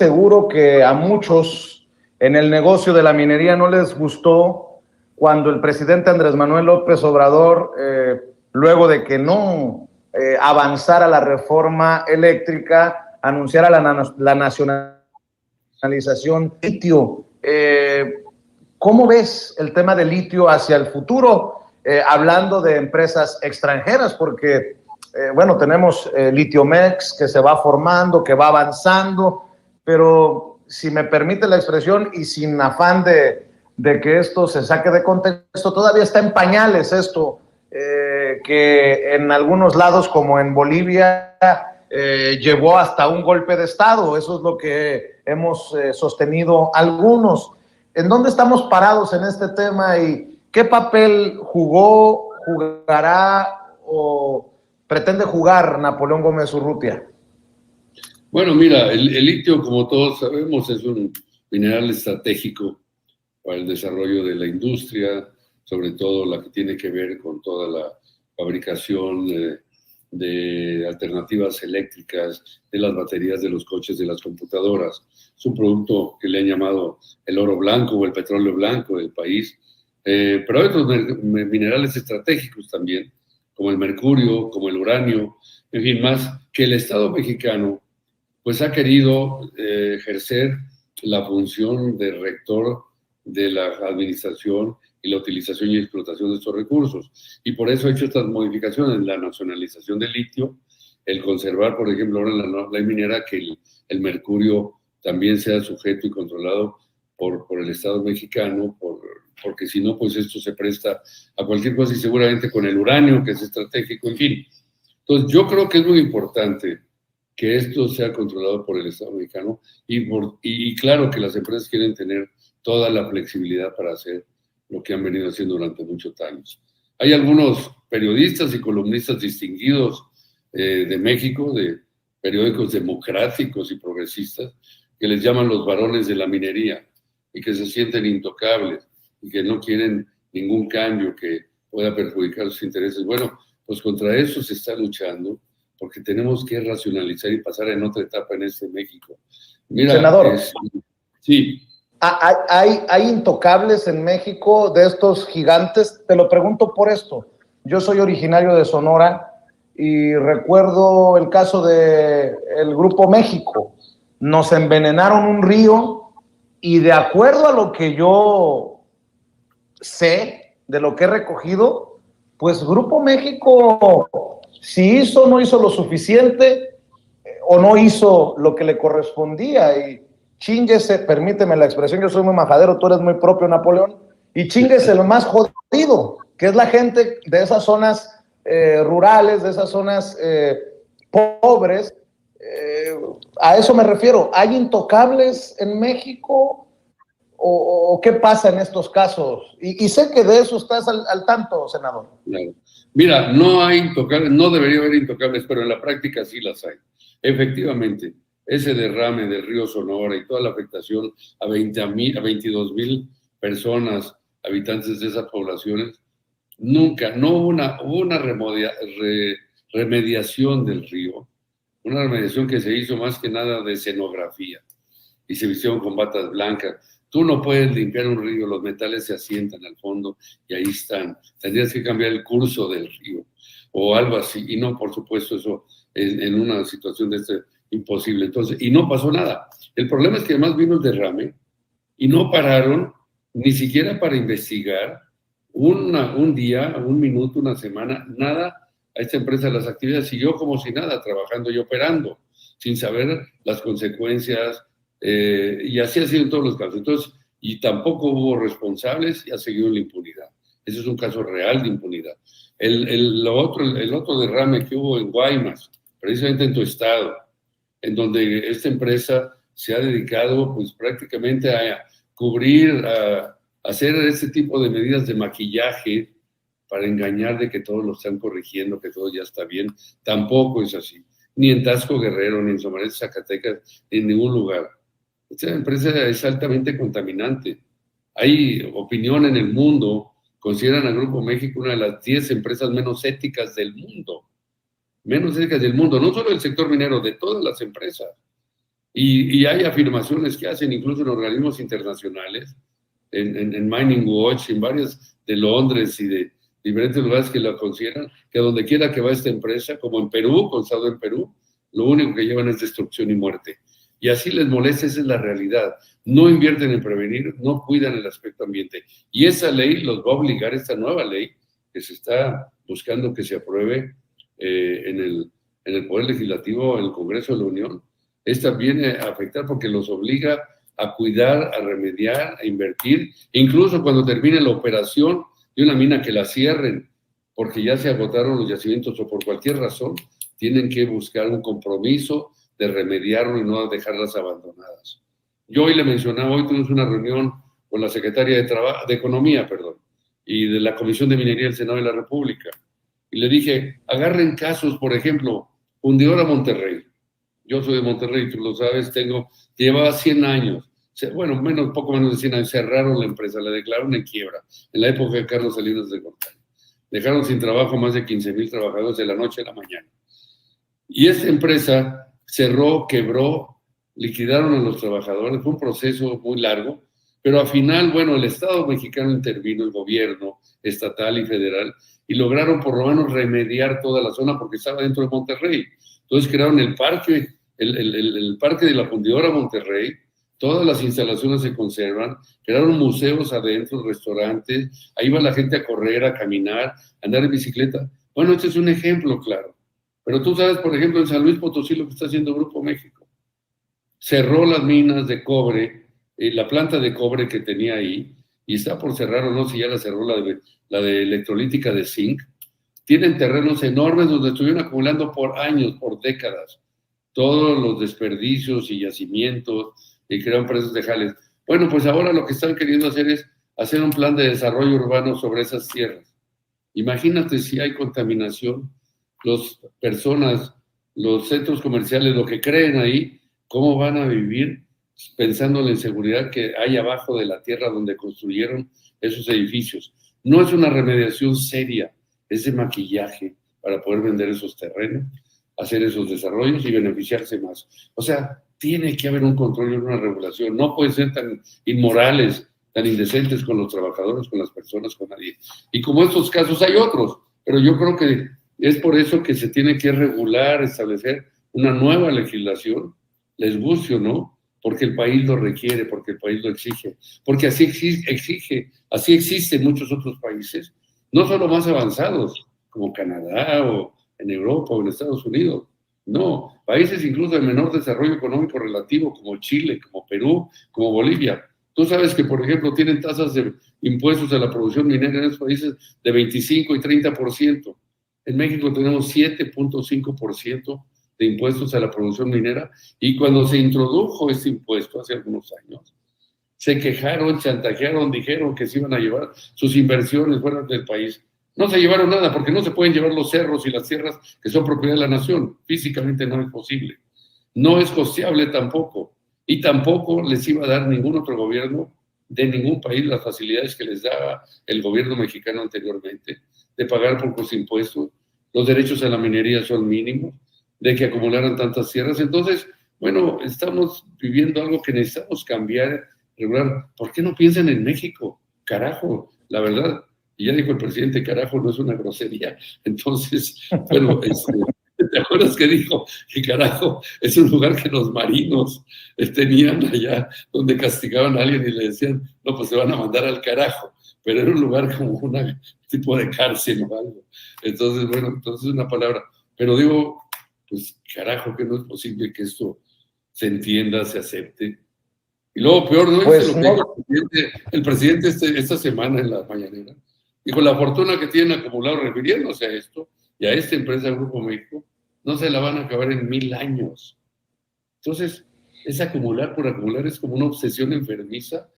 seguro que a muchos en el negocio de la minería no les gustó cuando el presidente Andrés Manuel López Obrador, luego de que no avanzara la reforma eléctrica, anunciara la nacionalización del litio. ¿Cómo ves el tema del litio hacia el futuro? Hablando de empresas extranjeras, porque, bueno, tenemos Litiomex que se va formando, que va avanzando, pero si me permite la expresión y sin afán de que esto se saque de contexto, todavía está en pañales esto, que en algunos lados, como en Bolivia, llevó hasta un golpe de Estado. Eso es lo que hemos sostenido algunos. ¿En dónde estamos parados en este tema y qué papel jugó, jugará o pretende jugar Napoleón Gómez Urrutia? Bueno, mira, el litio, como todos sabemos, es un mineral estratégico para el desarrollo de la industria, sobre todo la que tiene que ver con toda la fabricación de alternativas elécticas, de las baterías de los coches, de las computadoras. Es un producto que le han llamado el oro blanco o el petróleo blanco del país, pero hay otros minerales estratégicos también, como el mercurio, como el uranio, en fin, más que el Estado mexicano pues ha querido ejercer la función de rector de la administración y la utilización y explotación de estos recursos. Y por eso ha hecho estas modificaciones, la nacionalización del litio, el conservar, por ejemplo, ahora en la ley minera que el mercurio también sea sujeto y controlado por el Estado mexicano, porque si no, pues esto se presta a cualquier cosa y seguramente con el uranio, que es estratégico, en fin. Entonces, yo creo que es muy importante que esto sea controlado por el Estado mexicano y claro que las empresas quieren tener toda la flexibilidad para hacer lo que han venido haciendo durante muchos años. Hay algunos periodistas y columnistas distinguidos de México, de periódicos democráticos y progresistas, que les llaman los varones de la minería y que se sienten intocables y que no quieren ningún cambio que pueda perjudicar sus intereses. Bueno, pues contra eso se está luchando, porque tenemos que racionalizar y pasar en otra etapa en este México. Mira, senador, sí. ¿Hay intocables en México de estos gigantes? Te lo pregunto por esto. Yo soy originario de Sonora y recuerdo el caso del Grupo México. Nos envenenaron un río y de acuerdo a lo que yo sé, de lo que he recogido, pues Grupo México, si hizo o no hizo lo suficiente o no hizo lo que le correspondía y chínguese, permíteme la expresión, yo soy muy majadero, tú eres muy propio, Napoleón, y chínguese lo más jodido, que es la gente de esas zonas rurales, de esas zonas pobres. A eso me refiero. ¿Hay intocables en México o qué pasa en estos casos? Y sé que de eso estás al tanto, senador. Claro. Mira, no hay intocables, no debería haber intocables, pero en la práctica sí las hay. Efectivamente, ese derrame del río Sonora y toda la afectación a 22,000 personas, habitantes de esas poblaciones, nunca, no hubo una remediación del río, una remediación que se hizo más que nada de escenografía y se vistieron con batas blancas. Tú no puedes limpiar un río, los metales se asientan al fondo y ahí están. Tendrías que cambiar el curso del río o algo así. Y no, por supuesto, eso en una situación de este imposible. Entonces, y no pasó nada. El problema es que además vino el derrame y no pararon ni siquiera para investigar un día, un minuto, una semana, nada. A esta empresa las actividades siguió como si nada, trabajando y operando, sin saber las consecuencias, y así ha sido en todos los casos. Entonces, y tampoco hubo responsables y ha seguido en la impunidad. Ese es un caso real de impunidad. El otro derrame que hubo en Guaymas, precisamente en tu estado, en donde esta empresa se ha dedicado pues prácticamente a cubrir, a hacer este tipo de medidas de maquillaje para engañar de que todos lo están corrigiendo, que todo ya está bien. Tampoco es así. Ni en Taxco Guerrero, ni en Somaret, Zacatecas, en ningún lugar. Esta empresa es altamente contaminante. Hay opinión en el mundo, consideran a Grupo México una de las 10 empresas menos éticas del mundo. Menos éticas del mundo, no solo del sector minero, de todas las empresas. Y hay afirmaciones que hacen incluso en organismos internacionales, en Mining Watch, en varias de Londres y de diferentes lugares que la consideran, que donde quiera que va esta empresa, como en Perú, consado en Perú, lo único que llevan es destrucción y muerte. Y así les molesta, esa es la realidad. No invierten en prevenir, no cuidan el aspecto ambiente. Y esa ley los va a obligar, esta nueva ley que se está buscando que se apruebe en el Poder Legislativo, en el Congreso de la Unión, esta viene a afectar porque los obliga a cuidar, a remediar, a invertir, incluso cuando termine la operación de una mina que la cierren, porque ya se agotaron los yacimientos o por cualquier razón, tienen que buscar un compromiso de remediarlo y no dejarlas abandonadas. Yo hoy le mencionaba, hoy tuvimos una reunión con la secretaria de Economía, y de la Comisión de Minería del Senado de la República, y le dije, agarren casos, por ejemplo, Fundidora Monterrey. Yo soy de Monterrey, tú lo sabes, llevaba 100 años, bueno, poco menos de 100 años, cerraron la empresa, la declararon en quiebra, en la época de Carlos Salinas de Gortari. Dejaron sin trabajo más de 15,000 trabajadores de la noche a la mañana. Y esta empresa cerró, quebró, liquidaron a los trabajadores, fue un proceso muy largo, pero al final, bueno, el Estado mexicano intervino, el gobierno estatal y federal, y lograron por lo menos remediar toda la zona porque estaba dentro de Monterrey. Entonces crearon el parque de la Fundidora Monterrey, todas las instalaciones se conservan, crearon museos adentro, restaurantes, ahí va la gente a correr, a caminar, a andar en bicicleta. Bueno, este es un ejemplo, claro. Pero tú sabes, por ejemplo, en San Luis Potosí lo que está haciendo Grupo México. Cerró las minas de cobre, la planta de cobre que tenía ahí, y está por cerrar, o no, si ya la cerró la de electrolítica de zinc. Tienen terrenos enormes donde estuvieron acumulando por años, por décadas, todos los desperdicios y yacimientos, y crearon presas de jales. Bueno, pues ahora lo que están queriendo hacer es hacer un plan de desarrollo urbano sobre esas tierras. Imagínate si hay contaminación, las personas, los centros comerciales, lo que creen ahí, ¿cómo van a vivir pensando en la inseguridad que hay abajo de la tierra donde construyeron esos edificios? No es una remediación seria, es de maquillaje para poder vender esos terrenos, hacer esos desarrollos y beneficiarse más. O sea, tiene que haber un control y una regulación. No pueden ser tan inmorales, tan indecentes con los trabajadores, con las personas, con nadie. Y como estos casos hay otros, pero yo creo que es por eso que se tiene que regular, establecer una nueva legislación, les guste o no, porque el país lo requiere, porque el país lo exige, porque así existe en muchos otros países, no solo más avanzados, como Canadá o en Europa o en Estados Unidos, no, países incluso de menor desarrollo económico relativo, como Chile, como Perú, como Bolivia. Tú sabes que, por ejemplo, tienen tasas de impuestos a la producción minera en esos países de 25 y 30%. En México tenemos 7.5% de impuestos a la producción minera, y cuando se introdujo este impuesto hace algunos años, se quejaron, chantajearon, dijeron que se iban a llevar sus inversiones fuera del país. No se llevaron nada porque no se pueden llevar los cerros y las tierras que son propiedad de la nación. Físicamente no es posible. No es costeable tampoco. Y tampoco les iba a dar ningún otro gobierno de ningún país las facilidades que les daba el gobierno mexicano anteriormente, de pagar por los impuestos. Los derechos a la minería son mínimos, de que acumularan tantas tierras. Entonces, bueno, estamos viviendo algo que necesitamos cambiar, regular. ¿Por qué no piensan en México? Carajo, la verdad. Y ya dijo el presidente, carajo, no es una grosería. Entonces, bueno, ¿te acuerdas que dijo que carajo es un lugar que los marinos tenían allá donde castigaban a alguien y le decían, no, pues se van a mandar al carajo? Pero era un lugar como un tipo de cárcel o algo. Entonces, bueno, entonces una palabra. Pero digo, pues carajo, que no es posible que esto se entienda, se acepte. Y luego peor, ¿no? Pues, Lo que dijo el presidente esta semana en la mañanera. Dijo, la fortuna que tienen acumulado refiriéndose a esto y a esta empresa Grupo México, no se la van a acabar en 1000 años. Entonces, es acumular por acumular, es como una obsesión enfermiza